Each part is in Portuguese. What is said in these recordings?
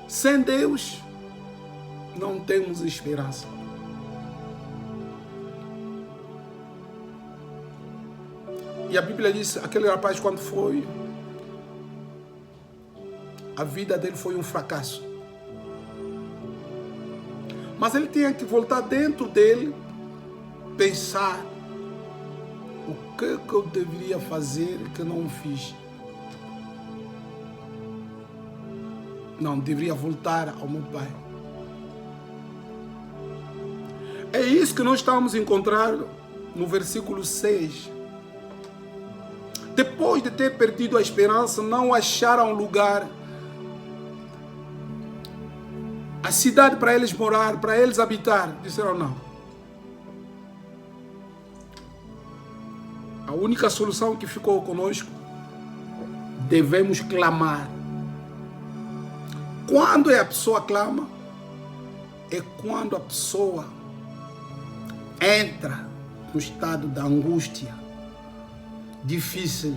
Sem Deus, não temos esperança. E a Bíblia diz, aquele rapaz quando foi, a vida dele foi um fracasso. Mas ele tinha que voltar dentro dele, pensar o que eu deveria fazer que não fiz. Não, deveria voltar ao meu pai. É isso que nós estamos encontrando no versículo 6. Depois de ter perdido a esperança, não acharam lugar, a cidade para eles morar, para eles habitar. Disseram não. A única solução que ficou conosco, devemos clamar. Quando a pessoa clama, é quando a pessoa entra no estado da angústia difícil,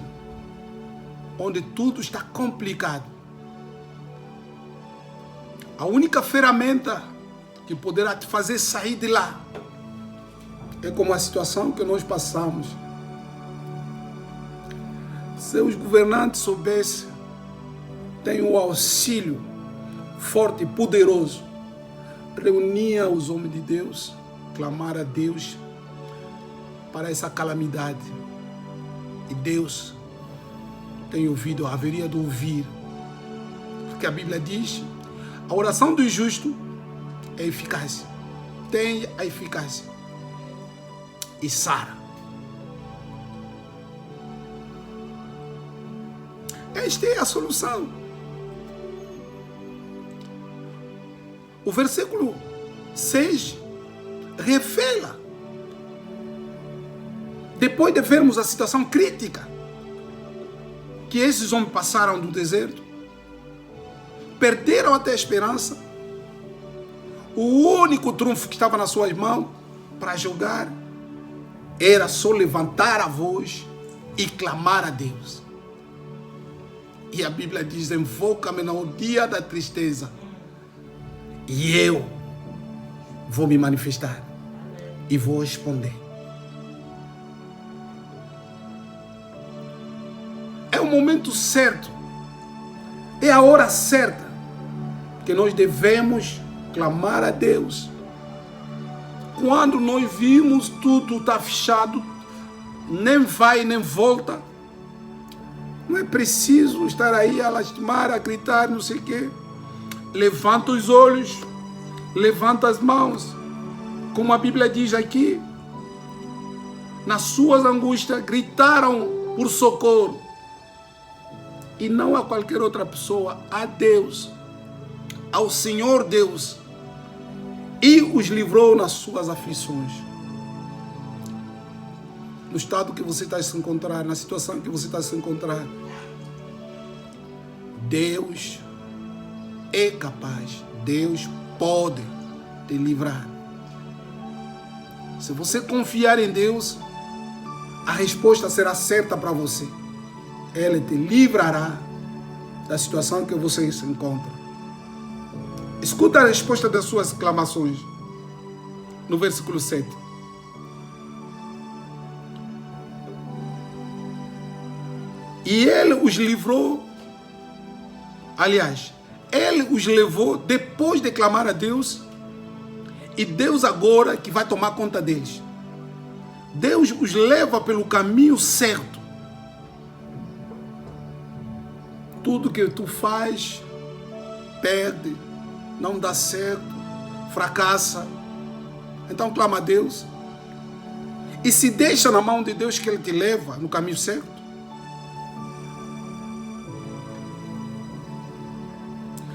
onde tudo está complicado. A única ferramenta que poderá te fazer sair de lá é como a situação que nós passamos. Se os governantes soubessem, tem um auxílio forte e poderoso, reunia os homens de Deus, clamar a Deus para essa calamidade. E Deus tem ouvido, haveria de ouvir. Porque a Bíblia diz, a oração do justo é eficaz, tem a eficácia e sara. Esta é a solução. O versículo 6 revela, depois de vermos a situação crítica que esses homens passaram do deserto, perderam até a esperança, o único trunfo que estava nas suas mãos para jogar era só levantar a voz e clamar a Deus. E a Bíblia diz, invoca-me no dia da tristeza e eu vou me manifestar e vou responder. É o momento certo, é a hora certa que nós devemos clamar a Deus. Quando nós vimos tudo está fechado, nem vai nem volta, não é preciso estar aí a lastimar, a gritar, não sei o quê. Levanta os olhos, levanta as mãos, como a Bíblia diz aqui, nas suas angústias gritaram por socorro. E não a qualquer outra pessoa, a Deus, ao Senhor Deus, e os livrou nas suas aflições. No estado que você está a se encontrar, na situação que você está a se encontrar, Deus é capaz, Deus pode te livrar. Se você confiar em Deus, a resposta será certa para você. Ele te livrará da situação que você se encontra. Escuta a resposta das suas exclamações no versículo 7. E ele os livrou, aliás, ele os levou depois de clamar a Deus, e Deus agora que vai tomar conta deles. Deus os leva pelo caminho certo. Tudo que tu faz, perde, não dá certo, fracassa. Então clama a Deus. E se deixa na mão de Deus que Ele te leva no caminho certo.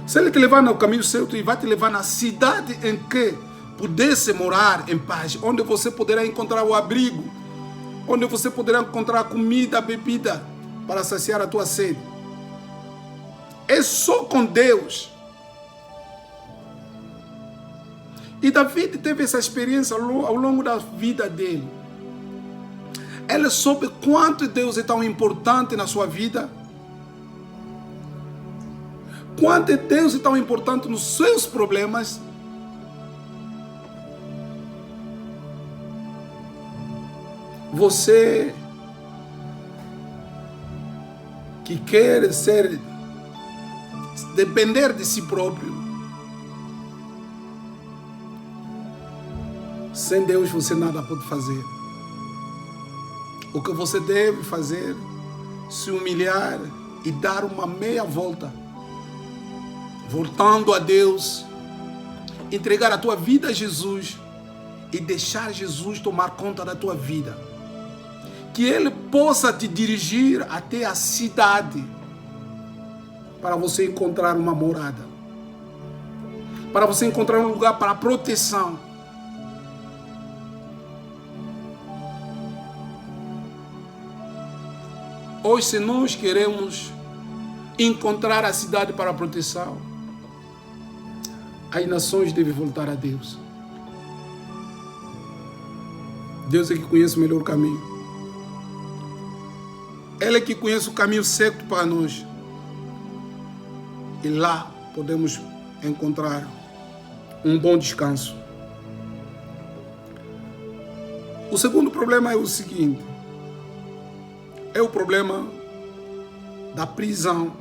Se Ele te levar no caminho certo, Ele vai te levar na cidade em que pudesse morar em paz, onde você poderá encontrar o abrigo, onde você poderá encontrar comida, bebida, para saciar a tua sede. É só com Deus. E Davi teve essa experiência ao longo da vida dele. Ele soube quanto Deus é tão importante na sua vida, Quando é Deus é tão importante nos seus problemas, você que quer depender de si próprio, sem Deus você nada pode fazer. O que você deve fazer, se humilhar e dar uma meia volta, voltando a Deus, entregar a tua vida a Jesus e deixar Jesus tomar conta da tua vida. Que Ele possa te dirigir até a cidade para você encontrar uma morada, para você encontrar um lugar para proteção. Hoje, se nós queremos encontrar a cidade para a proteção, as nações devem voltar a Deus. Deus é que conhece o melhor caminho. Ele é que conhece o caminho certo para nós. E lá podemos encontrar um bom descanso. O segundo problema é o seguinte: é o problema da prisão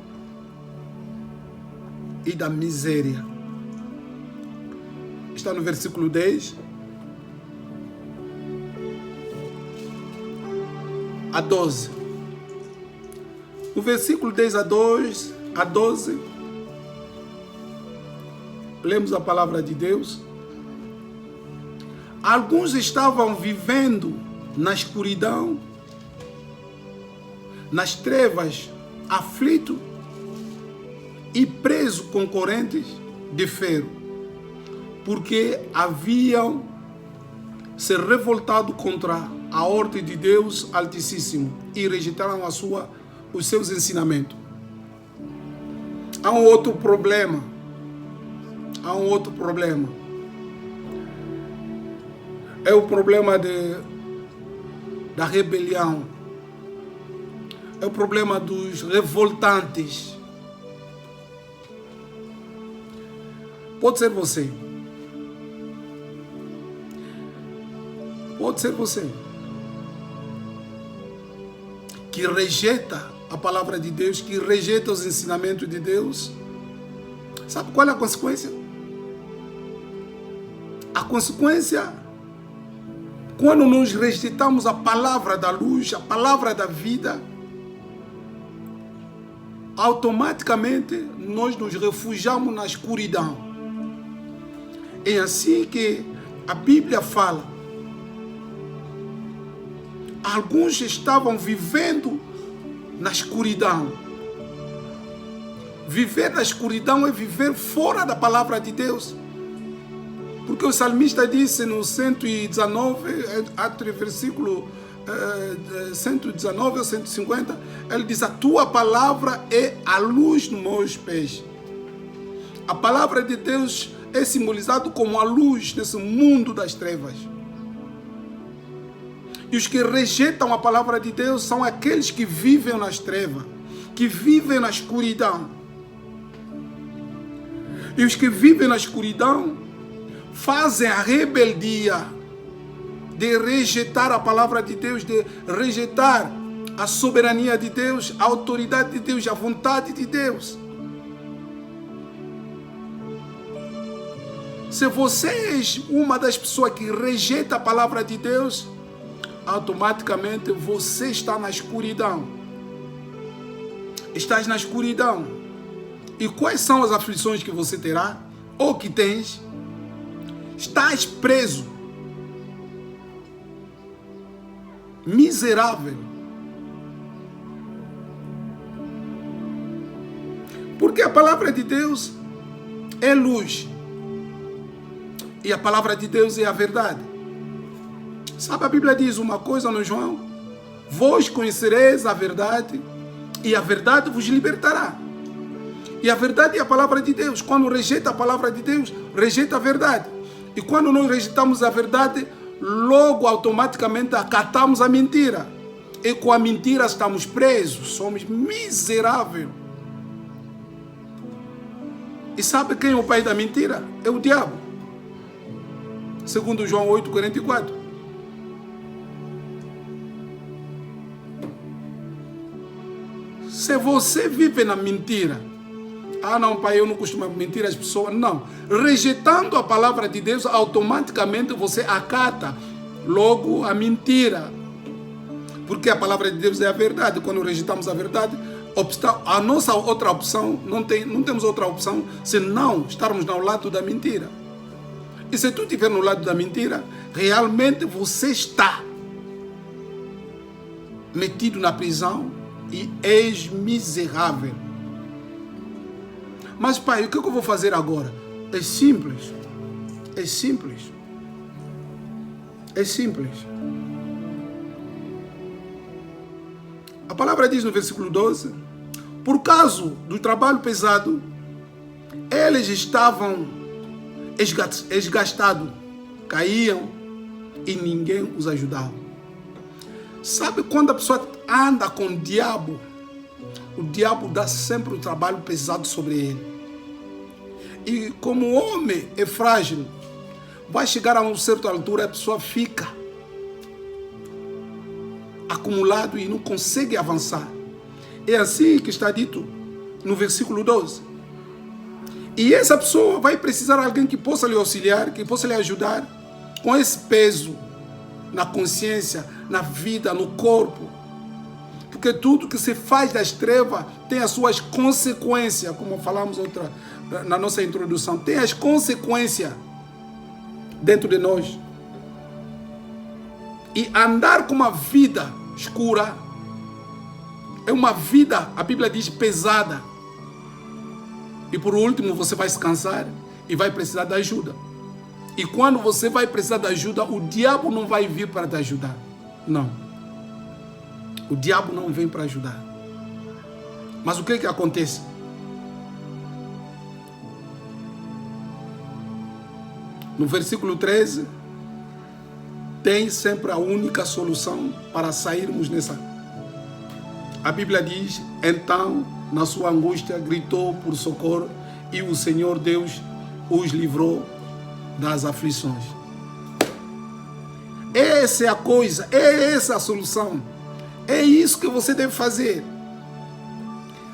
e da miséria. Está no versículo 10 a 12. No versículo 10 a 12, lemos a palavra de Deus. Alguns estavam vivendo na escuridão, nas trevas, aflito e preso com correntes de ferro, porque haviam se revoltado contra a ordem de Deus Altíssimo e rejeitaram os seus ensinamentos. Há um outro problema. É o problema da rebelião. É o problema dos revoltantes. Pode ser você. Pode ser você que rejeita a palavra de Deus, que rejeita os ensinamentos de Deus. Sabe qual é a consequência? A consequência, quando nós rejeitamos a palavra da luz, a palavra da vida, automaticamente nós nos refugiamos na escuridão. É assim que a Bíblia fala. Alguns estavam vivendo na escuridão. Viver na escuridão é viver fora da palavra de Deus. Porque o salmista disse no 119, entre versículo 119 ou 150, ele diz: a tua palavra é a luz nos meus pés. A palavra de Deus é simbolizado como a luz nesse mundo das trevas. E os que rejeitam a palavra de Deus são aqueles que vivem nas trevas, que vivem na escuridão. E os que vivem na escuridão fazem a rebeldia de rejeitar a palavra de Deus, de rejeitar a soberania de Deus, a autoridade de Deus, a vontade de Deus. Se você é uma das pessoas que rejeita a palavra de Deus, automaticamente você está na escuridão. Estás na escuridão. E quais são as aflições que você terá? Ou que tens? Estás preso. Miserável. Porque a palavra de Deus é luz. E a palavra de Deus é a verdade. Sabe, a Bíblia diz uma coisa no João: vós conhecereis a verdade e a verdade vos libertará. E a verdade é a palavra de Deus. Quando rejeita a palavra de Deus, rejeita a verdade. E quando nós rejeitamos a verdade, logo automaticamente acatamos a mentira. E com a mentira estamos presos, somos miseráveis. E sabe quem é o pai da mentira? É o diabo. Segundo João 8,44. Se você vive na mentira, não, pai, eu não costumo mentir às pessoas. Não. Rejeitando a palavra de Deus, automaticamente você acata logo a mentira. Porque a palavra de Deus é a verdade. Quando rejeitamos a verdade, a nossa outra opção, não temos outra opção senão estarmos ao lado da mentira. E se tu estiver no lado da mentira, realmente você está metido na prisão e és miserável. Mas pai, o que eu vou fazer agora? É simples. É simples. É simples. A palavra diz no versículo 12: por causa do trabalho pesado, eles estavam esgastados, caíam e ninguém os ajudava. Sabe quando a pessoa anda com o diabo dá sempre o trabalho pesado sobre ele. E como o homem é frágil, vai chegar a uma certa altura, a pessoa fica acumulado e não consegue avançar. É assim que está dito no versículo 12. E essa pessoa vai precisar de alguém que possa lhe auxiliar, que possa lhe ajudar com esse peso na consciência, na vida, no corpo. Porque tudo que se faz das trevas tem as suas consequências, como falamos na nossa introdução, tem as consequências dentro de nós. E andar com uma vida escura é uma vida, a Bíblia diz, pesada. E por último, você vai se cansar e vai precisar de ajuda. E quando você vai precisar de ajuda, o diabo não vai vir para te ajudar. Não. O diabo não vem para ajudar. Mas o que que acontece? No versículo 13, tem sempre a única solução para sairmos nessa. A Bíblia diz: então, na sua angústia, gritou por socorro e o Senhor Deus os livrou das aflições. Essa é a coisa, é essa a solução. É isso que você deve fazer.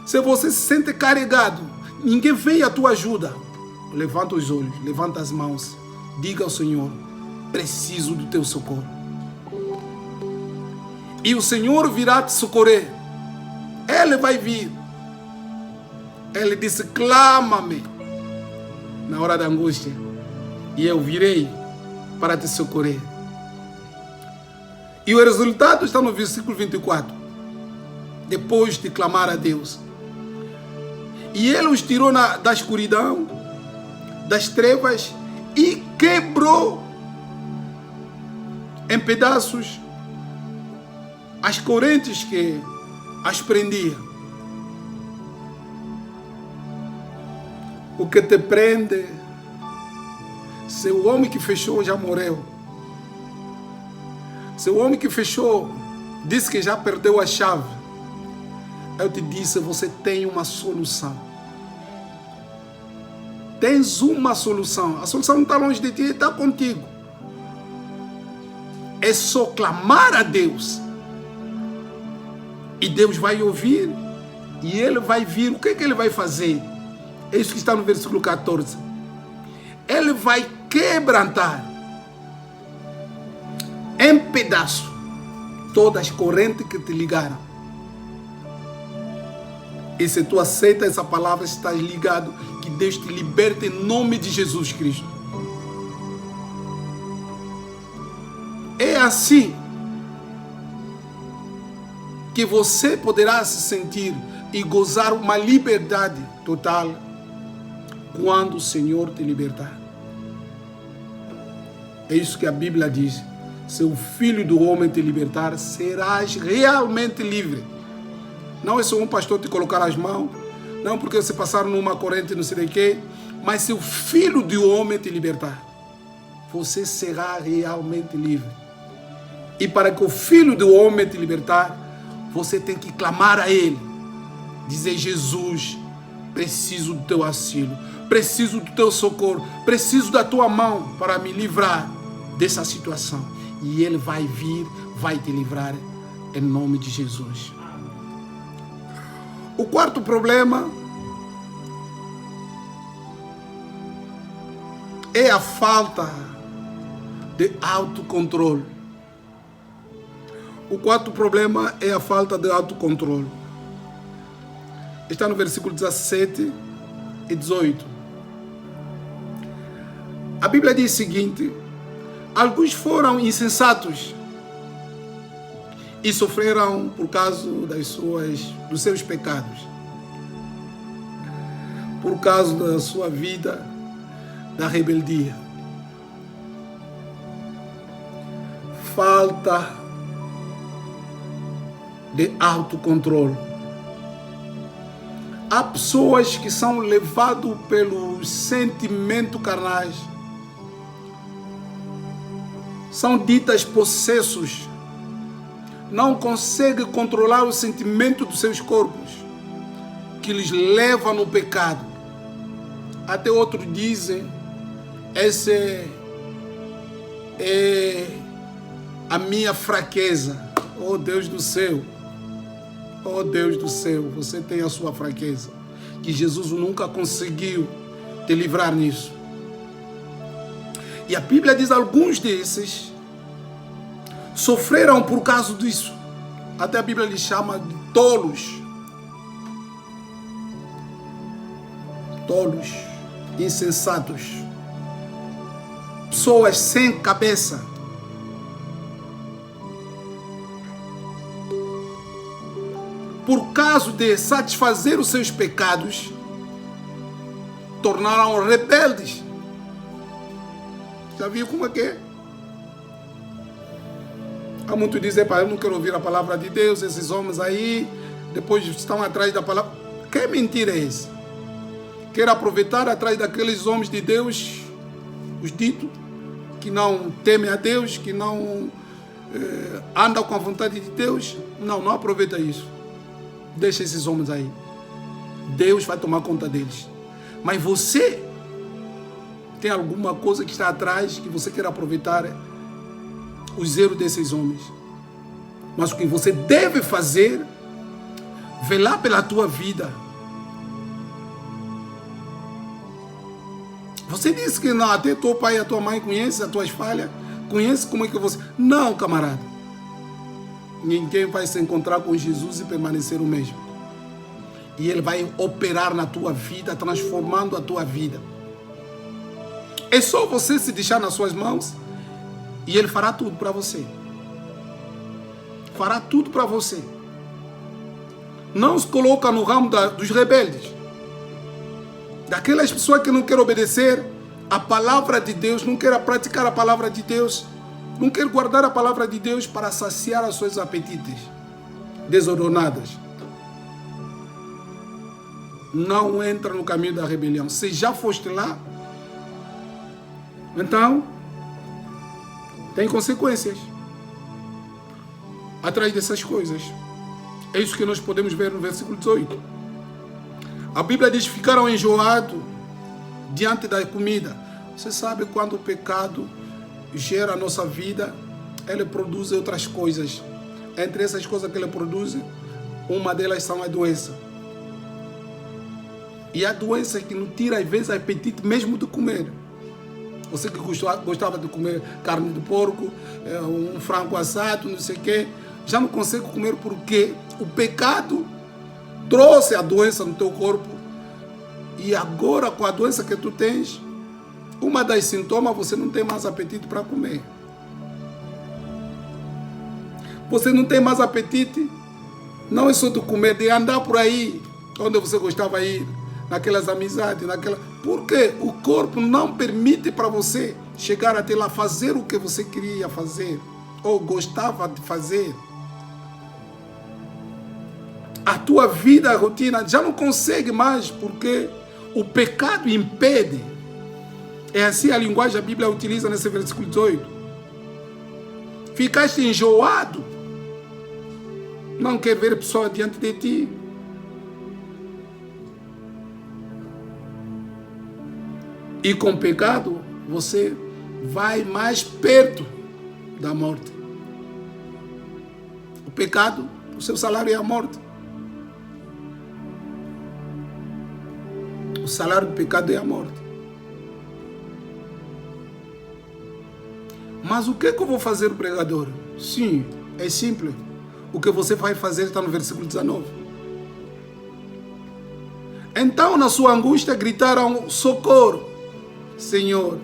Se você se sente carregado, ninguém vem à tua ajuda, levanta os olhos, levanta as mãos, diga ao Senhor: preciso do teu socorro. E o Senhor virá te socorrer. Ele vai vir. Ele disse: clama-me na hora da angústia e eu virei para te socorrer. E o resultado está no versículo 24. Depois de clamar a Deus, e Ele os tirou da escuridão, das trevas, e quebrou em pedaços as correntes que as prendia. O que te prende, se o homem que fechou já morreu, se o homem que fechou disse que já perdeu a chave, eu te disse, você tem uma solução. Tens uma solução. A solução não está longe de ti, está contigo. É só clamar a Deus. E Deus vai ouvir. E Ele vai vir. O que é que Ele vai fazer? É isso que está no versículo 14. Ele vai quebrantar em pedaços todas as correntes que te ligaram. E se tu aceita essa palavra, estás ligado, que Deus te liberte em nome de Jesus Cristo. É assim que você poderá se sentir e gozar uma liberdade total quando o Senhor te libertar. É isso que a Bíblia diz: se o Filho do Homem te libertar, serás realmente livre. Não é só um pastor te colocar as mãos, não porque você passar numa corrente não sei de quê, mas se o Filho do Homem te libertar, você será realmente livre. E para que o Filho do Homem te libertar, você tem que clamar a Ele, dizer: Jesus, preciso do teu auxílio, preciso do teu socorro, preciso da tua mão para me livrar dessa situação. E Ele vai vir, vai te livrar em nome de Jesus. O quarto problema é a falta de autocontrole. O quarto problema é a falta de autocontrole. Está no versículo 17 e 18. A Bíblia diz o seguinte: alguns foram insensatos e sofreram por causa dos seus pecados, por causa da sua vida da rebeldia. Falta de autocontrole. Há pessoas que são levadas pelos sentimentos carnais, são ditas possessos, não conseguem controlar o sentimento dos seus corpos, que lhes leva no pecado. Até outros dizem: essa é a minha fraqueza. Oh Deus do céu, oh Deus do céu, você tem a sua fraqueza, que Jesus nunca conseguiu te livrar nisso. E a Bíblia diz: alguns desses sofreram por causa disso. Até a Bíblia lhes chama de tolos. Tolos, insensatos, pessoas sem cabeça. Por causa de satisfazer os seus pecados, tornaram rebeldes. Já viu como é que é? Há muitos que dizem: eu não quero ouvir a palavra de Deus. Esses homens aí, depois estão atrás da palavra. Que mentira é essa? Quer aproveitar atrás daqueles homens de Deus, os ditos, que não temem a Deus, que não andam com a vontade de Deus? Não aproveita isso. Deixa esses homens aí. Deus vai tomar conta deles. Mas você tem alguma coisa que está atrás, que você quer aproveitar os erros desses homens. Mas o que você deve fazer, velar pela tua vida. Você disse que não, até teu pai e a tua mãe conhecem as tuas falhas, conhece como é que você... Não, camarada. Ninguém vai se encontrar com Jesus e permanecer o mesmo. E Ele vai operar na tua vida, transformando a tua vida. É só você se deixar nas suas mãos e Ele fará tudo para você. Fará tudo para você. Não se coloca no ramo dos rebeldes. Daquelas pessoas que não querem obedecer a palavra de Deus, não querem praticar a palavra de Deus, não quer guardar a palavra de Deus para saciar os seus apetites desordenados. Não entra no caminho da rebelião. Se já foste lá, então tem consequências atrás dessas coisas. É isso que nós podemos ver no versículo 18. A Bíblia diz: ficaram enjoados diante da comida. Você sabe, quando o pecado gera a nossa vida, ele produz outras coisas. Entre essas coisas que ele produz, uma delas são a doença. E a doença que nos tira às vezes apetite mesmo de comer. Você que gostava de comer carne de porco, um frango assado, não sei o quê, já não consegue comer porque o pecado trouxe a doença no teu corpo. E agora, com a doença que tu tens, uma das sintomas, você não tem mais apetite para comer. Você não tem mais apetite, não é só de comer, de andar por aí, onde você gostava de ir, naquelas amizades, porque o corpo não permite para você chegar até lá, fazer o que você queria fazer, ou gostava de fazer. A tua vida, a rotina, já não consegue mais, porque o pecado impede. É assim a linguagem a Bíblia utiliza nesse versículo 18. Ficaste enjoado, não quer ver pessoa diante de ti. E com pecado, você vai mais perto da morte. O pecado, o seu salário é a morte. O salário do pecado é a morte. Mas o que é que eu vou fazer, pregador? Sim, é simples. O que você vai fazer está no versículo 19. Então, na sua angústia, gritaram: socorro, Senhor,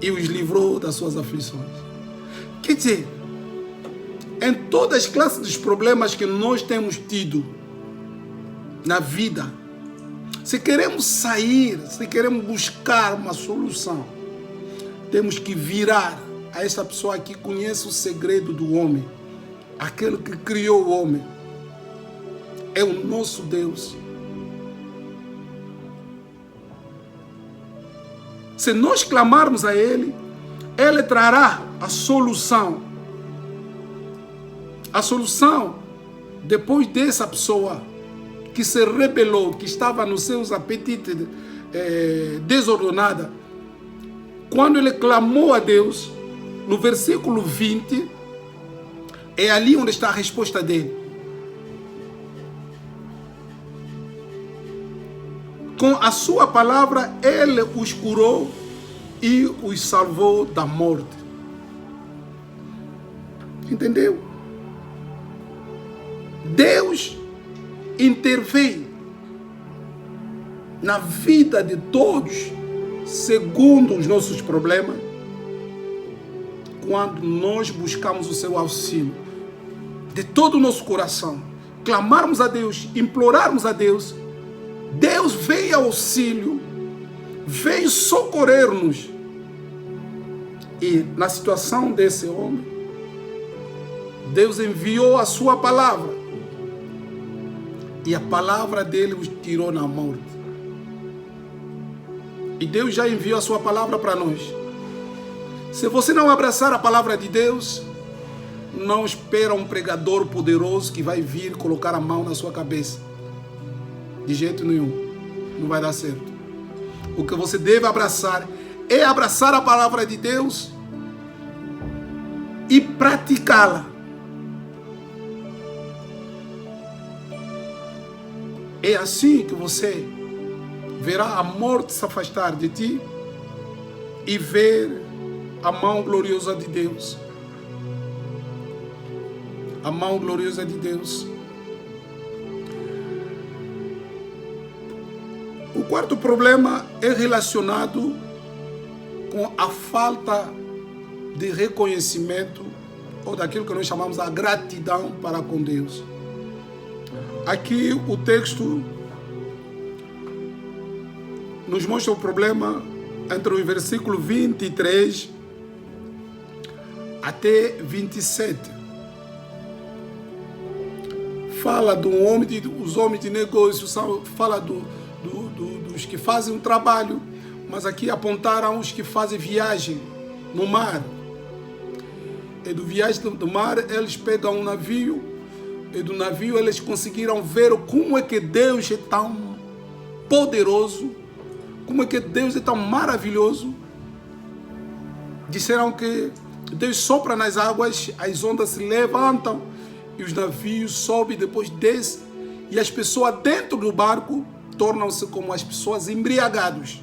e os livrou das suas aflições. Quer dizer, em todas as classes dos problemas que nós temos tido na vida, se queremos sair, se queremos buscar uma solução, temos que virar a essa pessoa que conhece o segredo do homem, aquele que criou o homem. É o nosso Deus. Se nós clamarmos a Ele, Ele trará a solução. A solução, depois dessa pessoa que se rebelou, que estava nos seus apetites desordenada, quando ele clamou a Deus, no versículo 20, é ali onde está a resposta dele. Com a sua palavra, ele os curou e os salvou da morte. Entendeu? Deus intervém na vida de todos, segundo os nossos problemas, quando nós buscamos o seu auxílio de todo o nosso coração, clamarmos a Deus, implorarmos a Deus, Deus veio ao auxílio, veio socorrer-nos. E na situação desse homem, Deus enviou a sua palavra, e a palavra dele os tirou na morte. E Deus já enviou a sua palavra para nós. Se você não abraçar a palavra de Deus, não espera um pregador poderoso que vai vir colocar a mão na sua cabeça. De jeito nenhum. Não vai dar certo. O que você deve abraçar é abraçar a palavra de Deus e praticá-la. É assim que você verá a morte se afastar de ti e ver a mão gloriosa de Deus. A mão gloriosa de Deus. O quarto problema é relacionado com a falta de reconhecimento ou daquilo que nós chamamos a gratidão para com Deus. Aqui o texto nos mostra o problema entre o versículo 23 até 27. Fala de os homens de negócios, fala dos que fazem um trabalho, mas aqui apontaram os que fazem viagem no mar. E do viagem do mar, eles pegam um navio, e do navio eles conseguiram ver como é que Deus é tão poderoso, como é que Deus é tão maravilhoso. Disseram que Deus sopra nas águas, as ondas se levantam e os navios sobem, depois descem, e as pessoas dentro do barco tornam-se como as pessoas embriagadas.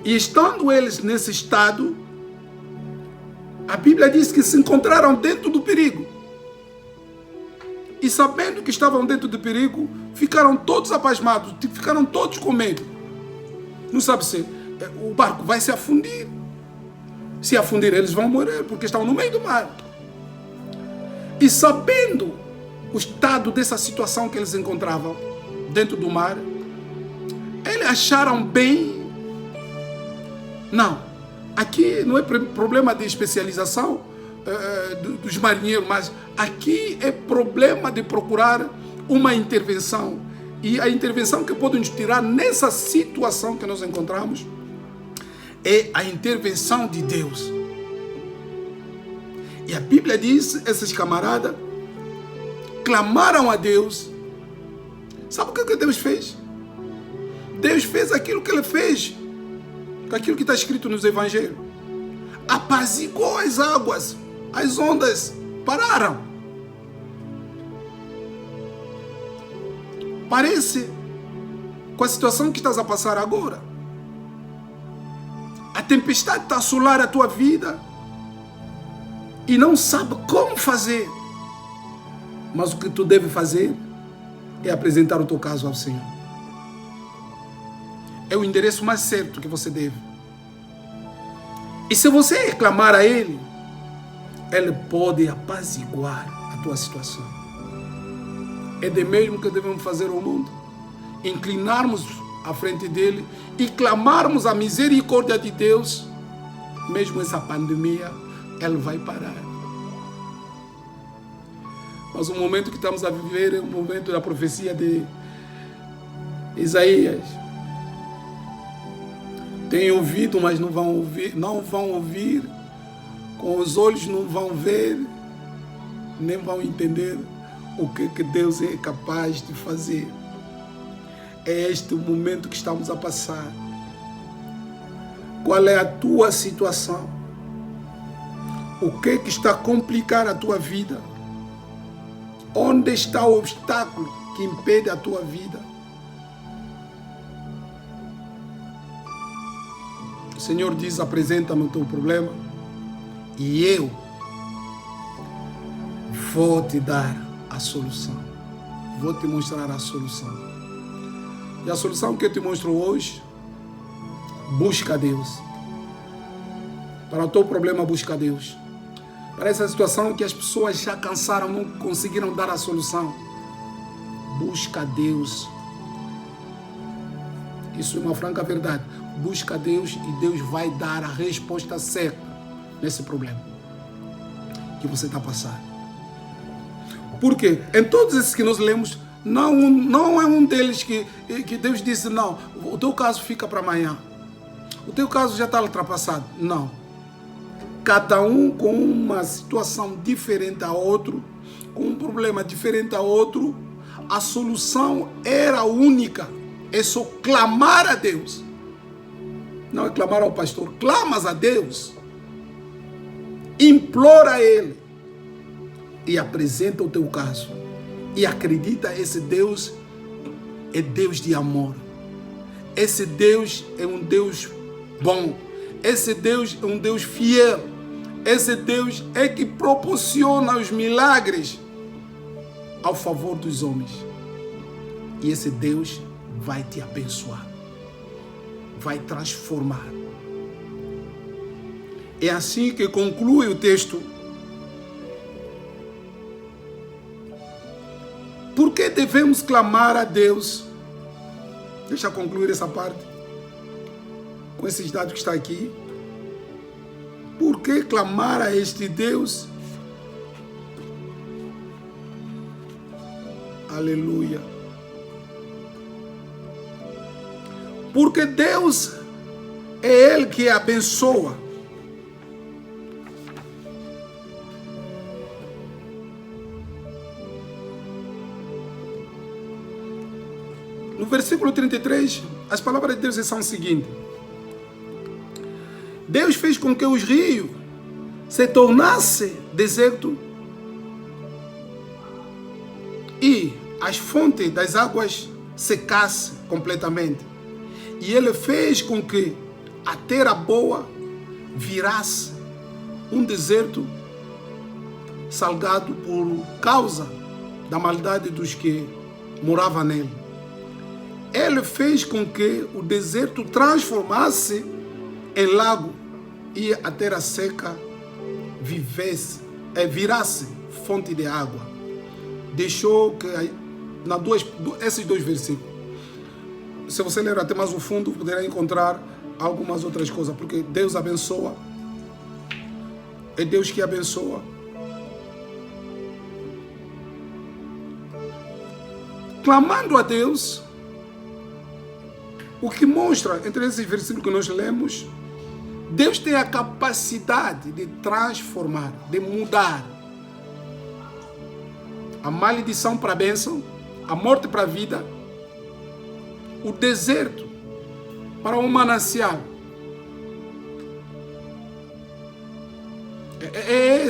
E estando eles nesse estado, a Bíblia diz que se encontraram dentro do perigo. E sabendo que estavam dentro do perigo, ficaram todos apasmados, ficaram todos com medo. Não sabe se o barco vai se afundir. Se afundir, eles vão morrer, porque estão no meio do mar. E sabendo o estado dessa situação que eles encontravam dentro do mar, eles acharam bem. Não, aqui não é problema de especialização dos marinheiros, mas aqui é problema de procurar uma intervenção. E a intervenção que pode nos tirar nessa situação que nós encontramos é a intervenção de Deus. E a Bíblia diz, esses camaradas clamaram a Deus. Sabe o que Deus fez? Deus fez aquilo que Ele fez, com aquilo que está escrito nos Evangelhos. Apaziguou as águas, as ondas pararam. Parece com a situação que estás a passar agora. A tempestade está a assolar a tua vida e não sabe como fazer. Mas o que tu deve fazer é apresentar o teu caso ao Senhor. É o endereço mais certo que você deve. E se você reclamar a Ele, Ele pode apaziguar a tua situação. É de mesmo que devemos fazer ao mundo. Inclinarmos à frente dEle e clamarmos a misericórdia de Deus. Mesmo essa pandemia, Ele vai parar. Mas o momento que estamos a viver é o momento da profecia de Isaías. Têm ouvido, mas não vão ouvir, com os olhos não vão ver, nem vão entender o que Deus é capaz de fazer. É este o momento que estamos a passar. Qual é a tua situação? O que está a complicar a tua vida? Onde está o obstáculo que impede a tua vida? O Senhor diz, apresenta-me o teu problema e eu vou te dar a solução. Vou te mostrar a solução. E a solução que eu te mostro hoje, busca Deus. Para o teu problema, busca Deus. Para essa situação que as pessoas já cansaram, não conseguiram dar a solução, busca Deus. Isso é uma franca verdade. Busca Deus e Deus vai dar a resposta certa nesse problema que você está passando. Porque em todos esses que nós lemos, não é um deles que Deus disse, não, o teu caso fica para amanhã. O teu caso já está ultrapassado. Não. Cada um com uma situação diferente a outro, com um problema diferente a outro, a solução era única. É só clamar a Deus. Não é clamar ao pastor, clamas a Deus. Implora a Ele. E apresenta o teu caso. E acredita, esse Deus é Deus de amor. Esse Deus é um Deus bom. Esse Deus é um Deus fiel. Esse Deus é que proporciona os milagres ao favor dos homens. E esse Deus vai te abençoar. Vai transformar. É assim que conclui o texto. Por que devemos clamar a Deus? Deixa eu concluir essa parte com esses dados que está aqui. Por que clamar a este Deus? Aleluia. Porque Deus é Ele que abençoa. No versículo 33, as palavras de Deus são as seguintes. Deus fez com que os rios se tornassem deserto e as fontes das águas secassem completamente. E Ele fez com que a terra boa virasse um deserto salgado por causa da maldade dos que moravam nele. Ele fez com que o deserto transformasse em lago e a terra seca virasse fonte de água. Deixou que esses dois versículos. Se você ler até mais o fundo, poderá encontrar algumas outras coisas, porque Deus abençoa. É Deus que abençoa. Clamando a Deus, o que mostra, entre esses versículos que nós lemos, Deus tem a capacidade de transformar, de mudar a maldição para a bênção, a morte para a vida, o deserto para um manancial. É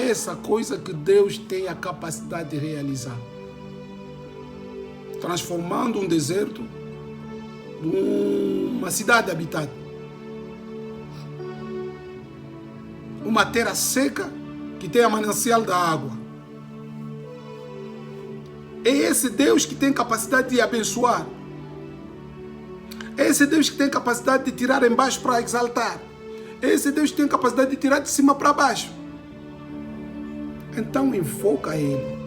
essa coisa que Deus tem a capacidade de realizar. Transformando um deserto numa cidade habitada. Uma terra seca que tem a manancial da água. É esse Deus que tem capacidade de abençoar. É esse Deus que tem capacidade de tirar embaixo para exaltar. É esse Deus que tem capacidade de tirar de cima para baixo. Então invoca Ele,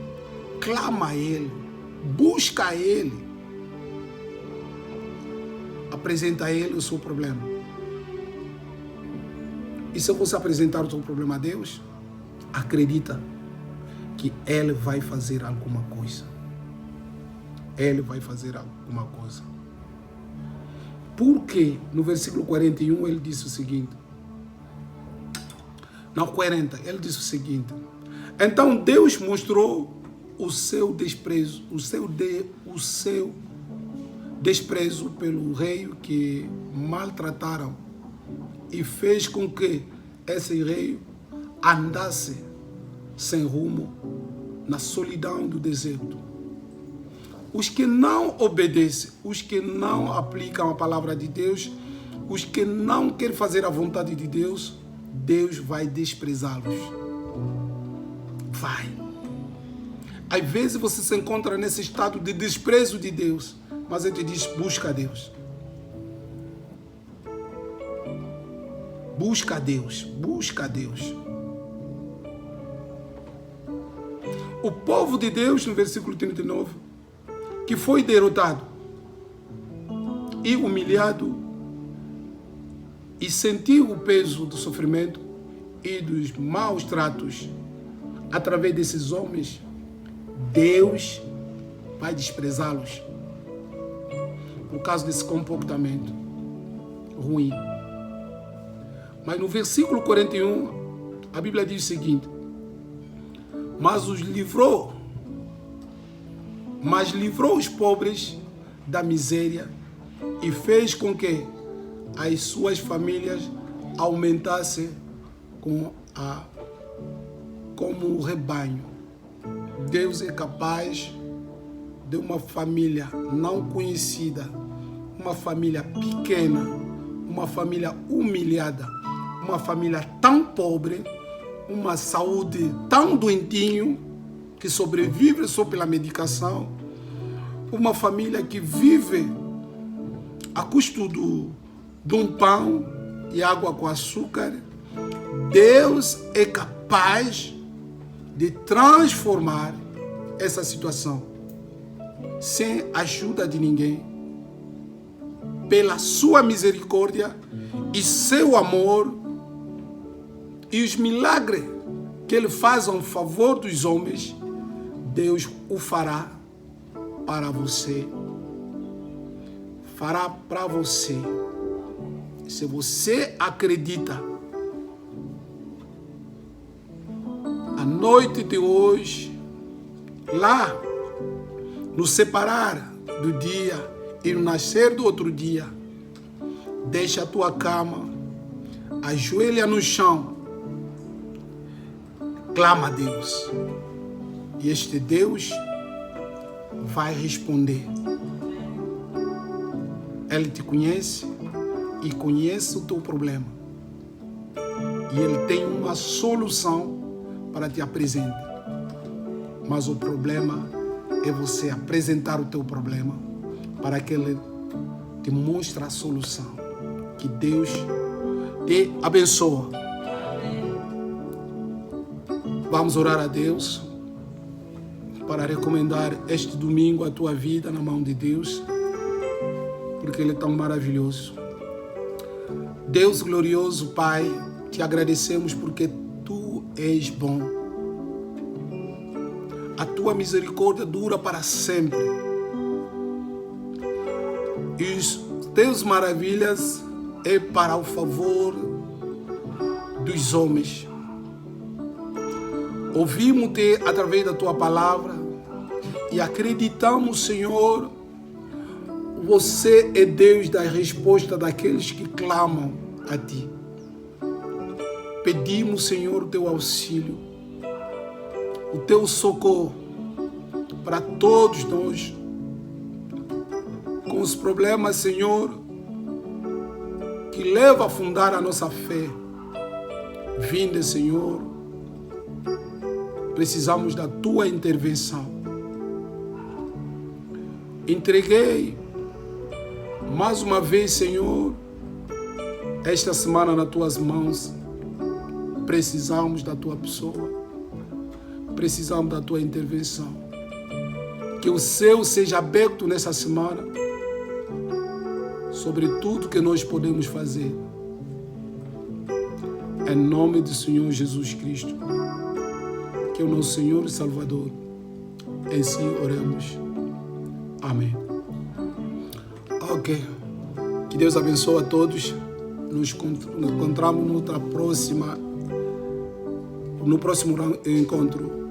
clama a Ele, busca a Ele, apresenta a Ele o seu problema. E se você apresentar o seu problema a Deus, acredita que Ele vai fazer alguma coisa. Ele vai fazer alguma coisa. Porque no versículo 41 ele disse o seguinte. Não, 40, ele disse o seguinte. Então Deus mostrou o seu desprezo, o seu desprezo pelo rei que maltrataram e fez com que esse rei andasse sem rumo na solidão do deserto. Os que não obedecem, os que não aplicam a palavra de Deus, os que não querem fazer a vontade de Deus, Deus vai desprezá-los. Vai. Às vezes você se encontra nesse estado de desprezo de Deus, mas Ele te diz, busca a Deus. Busca a Deus, busca a Deus. O povo de Deus, no versículo 39, que foi derrotado e humilhado e sentiu o peso do sofrimento e dos maus tratos através desses homens, Deus vai desprezá-los por causa desse comportamento ruim. Mas no versículo 41, a Bíblia diz o seguinte: mas livrou os pobres da miséria e fez com que as suas famílias aumentassem como o rebanho. Deus é capaz de uma família não conhecida, uma família pequena, uma família humilhada, uma família tão pobre, uma saúde tão doentinho, que sobrevive só pela medicação, uma família que vive a custo de um pão e água com açúcar. Deus é capaz de transformar essa situação sem ajuda de ninguém, pela sua misericórdia e seu amor e os milagres que Ele faz a favor dos homens. Deus o fará para você. Fará para você. Se você acredita, a noite de hoje, lá, no separar do dia e no nascer do outro dia, deixa a tua cama, ajoelha no chão, clama a Deus. E este Deus vai responder. Ele te conhece e conhece o teu problema. E Ele tem uma solução para te apresentar. Mas o problema é você apresentar o teu problema para que Ele te mostre a solução. Que Deus te abençoe. Vamos orar a Deus para recomendar este domingo a tua vida na mão de Deus, porque Ele é tão maravilhoso. Deus glorioso, Pai, te agradecemos porque Tu és bom. A Tua misericórdia dura para sempre. E os Teus maravilhas é para o favor dos homens. Ouvimos-te através da Tua palavra e acreditamos, Senhor, o Você é Deus da resposta daqueles que clamam a Ti. Pedimos, Senhor, o Teu auxílio, o Teu socorro para todos nós, com os problemas, Senhor, que levam a afundar a nossa fé. Vinde, Senhor, precisamos da Tua intervenção. Entreguei mais uma vez, Senhor, esta semana nas Tuas mãos. Precisamos da Tua pessoa, precisamos da Tua intervenção. Que o céu seja aberto nessa semana sobre tudo que nós podemos fazer. Em nome do Senhor Jesus Cristo, que é o nosso Senhor e Salvador, assim oramos. Amém. Ok. Que Deus abençoe a todos. Nos encontramos no próximo encontro.